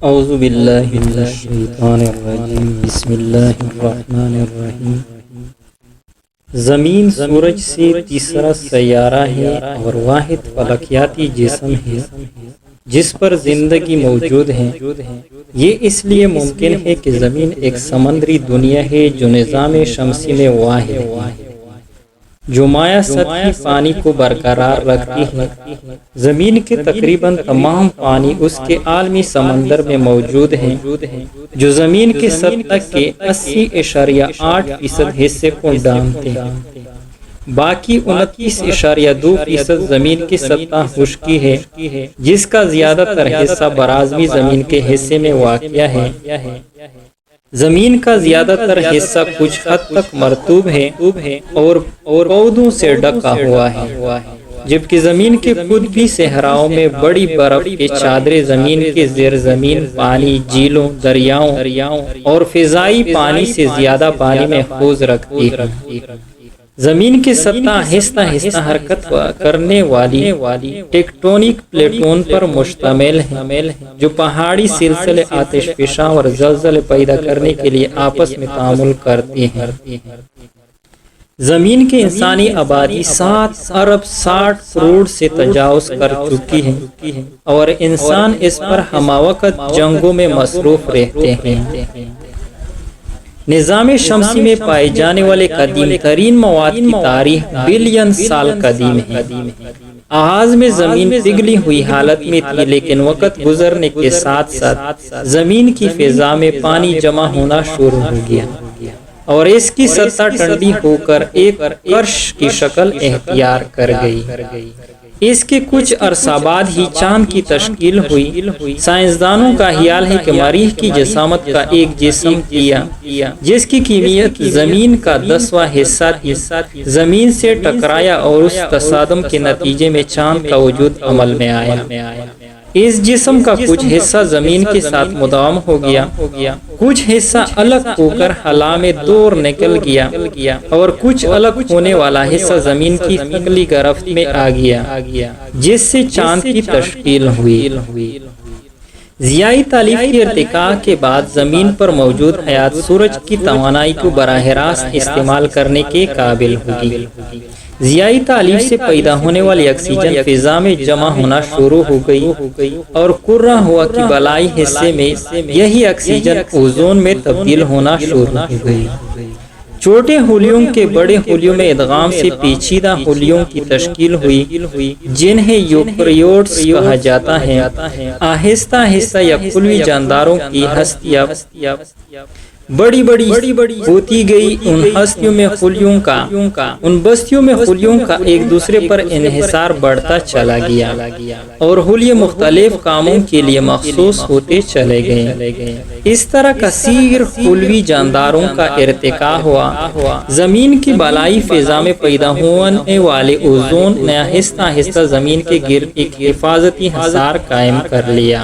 اعوذ باللہ من الشیطان الرجیم بسم اللہ الرحمن الرحیم۔ زمین سورج سے تیسرا سیارہ ہے اور واحد فلکیاتی جسم ہے جس پر زندگی موجود ہے۔ یہ اس لیے ممکن ہے کہ زمین ایک سمندری دنیا ہے جو نظام شمسی میں واحد ہے، جو مائع سطحی پانی کو برقرار رکھتی ہے۔ زمین کے تقریباً تمام پانی اس کے عالمی سمندر میں موجود ہیں، جو زمین کے سطح کے 80.8% حصے کو ڈھانپتے ہیں۔ باقی 29.2% زمین کی سطح خشکی ہے، جس کا زیادہ تر حصہ براعظمی زمین کے حصے میں واقع ہے۔ زمین کا زیادہ تر حصہ کچھ حد تک مرطوب ہے اور پودوں سے ڈھکا ہوا ہے، جبکہ زمین کے قطبی صحراؤں میں بڑی برف کی چادریں زمین کے زیر زمین پانی، جھیلوں، دریاؤں اور فضائی پانی سے زیادہ پانی محفوظ رکھتی ہے۔ زمین کی سطح آہستہ آہستہ حرکت کرنے والی ٹیکٹونک پلیٹوں پر مشتمل ہے، جو پہاڑی سلسلے، آتش فشاں اور زلزلے پیدا کرنے کے لیے آپس میں تعامل کرتی ہیں۔ زمین کی انسانی آبادی 7 ارب 60 کروڑ سے تجاوز کر چکی ہے اور انسان اس پر ہمہ جنگوں میں مصروف رہتے ہیں۔ نظام شمسی میں پائے جانے والے قدیم ترین مواد کی تاریخ بلین سال قدیم ہے۔ آغاز میں زمین پگھلی ہوئی حالت میں تھی، لیکن وقت گزرنے کے ساتھ ساتھ زمین کی فضا میں پانی جمع ہونا شروع ہو گیا اور اس کی سطح ٹھنڈی ہو کر ایک قرش کی شکل اختیار کر گئی۔ اس کے کچھ عرصہ بعد ہی چاند کی تشکیل ہوئی۔ سائنسدانوں کا خیال ہے کہ مریخ کی جسامت کا ایک جسم کیا جس کی کمیت زمین کا 10واں حصہ تھی، زمین سے ٹکرایا اور اس تصادم کے نتیجے میں چاند کا وجود عمل میں آیا۔ اس جسم کا کچھ حصہ زمین کے ساتھ مدغم ہو گیا، کچھ حصہ الگ ہو کر خلا میں دور نکل گیا اور کچھ الگ ہونے والا حصہ زمین کی ثقلی گرفت میں آ گیا، جس سے چاند کی تشکیل ہوئی۔ ضیائی تالیف کے ارتقاء کے بعد زمین پر موجود حیات سورج کی توانائی کو براہ راست استعمال کرنے کے قابل ہوگی۔ ضیائی تالیف سے پیدا ہونے والی آکسیجن فضا میں جمع ہونا شروع ہو گئی اور قرہ ہوا کے بالائی حصے میں یہی آکسیجن اوزون میں تبدیل ہونا شروع ہو گئی۔ چھوٹے خلیوں کے بڑے خلیوں میں ادغام سے پیچیدہ خلیوں کی تشکیل ہوئی، جنہیں یوکریوٹس کہا جاتا ہے۔ آہستہ آہستہ یہ خلوی جانداروں کی ہستیاں بڑی ہوتی گئی۔ ان بستیوں میں خلیوں کا ایک دوسرے پر انحصار بڑھتا چلا گیا اور خلیے مختلف کاموں کے لیے مخصوص ہوتے چلے گئے۔ اس طرح کثیر خلوی جانداروں کا ارتقاء ہوا۔ زمین کی بالائی فضا میں پیدا ہونے والے اوزون نے آہستہ آہستہ زمین کے گرد ایک حفاظتی حصار قائم کر لیا۔